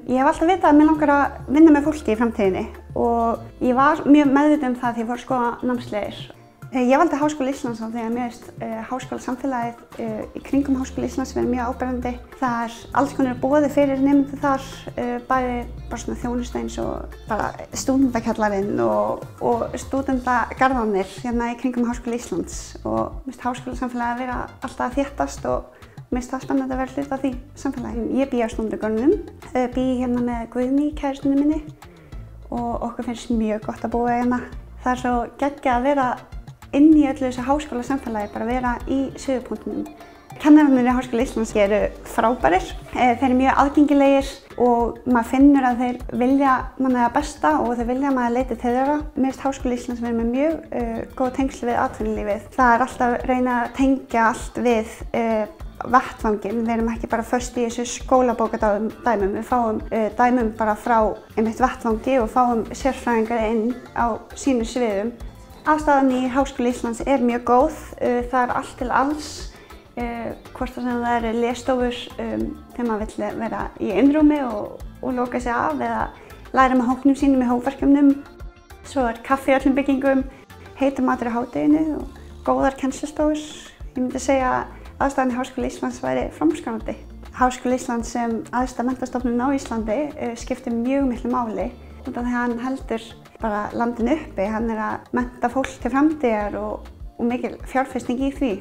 Ég hef alltaf vitað að mér langar að vinna með fólki í framtíðinni og ég var mjög meðvituð það þegar ég fór að skoða námsleiðir. Ég valdi Háskóla Íslands af því að mér finnst háskólasamfélagið í kringum Háskóla Íslands verið mjög áberandi. Það alls konar boði fyrir nemendur þar, bæði bara svona þjónusta eins og bara stúdendakjallarinn og stúdendagarðarnir hérna í kringum Háskóla Íslands og mér finnst háskólasamfélagið að vera alltaf að þéttast og mér finnst það spennandi að vera hluti af því samfélagi. Ég bý á stúdendagörðunum, bý hérna með Guðný, kærustunni minni og okkur finnst mjög gott að búa hérna. Það er svo geggjað að vera inn í öllu þessu háskólasamfélagi, bara vera í suðupunktinum. Kennararnir í Háskóla Íslands eru frábærir, þeir eru mjög aðgengilegir og maður finnur að þeir vilja manna það besta og þeir vilja að maður leiti til þeirra. Mér finnst Háskóla Íslands vera með mjög góð tengsl við atvinnulífið. Það er alltaf að reyna að tengja allt við vettvanginn. Við erum ekki bara föst í þessu skólabókardæmum, við fáum dæmum bara frá einmitt vettvangi og fáum sérfræðingar inn á sínum sviðum. Aðstaðan í Háskóla Íslands er mjög góð, það er allt til alls, hvort sem það eru lesstofur þegar maður vill vera í einrúmi og loka sig af eða læra með hópnum sínum í hópverkefnum. Svo er kaffi í öllum byggingum, heitur matur í hádeginu og góðar kennslustofur. Ég myndi segja að aðstaðan í Háskóla Íslands væri framúrskarandi. Háskóla Íslands sem æðsta menntastofnun á Íslandi skiptir mjög miklu máli út af því að hann heldur bara landinu uppi, hann er að mennta fólk til framtíðar og mikil fjárfesting í því.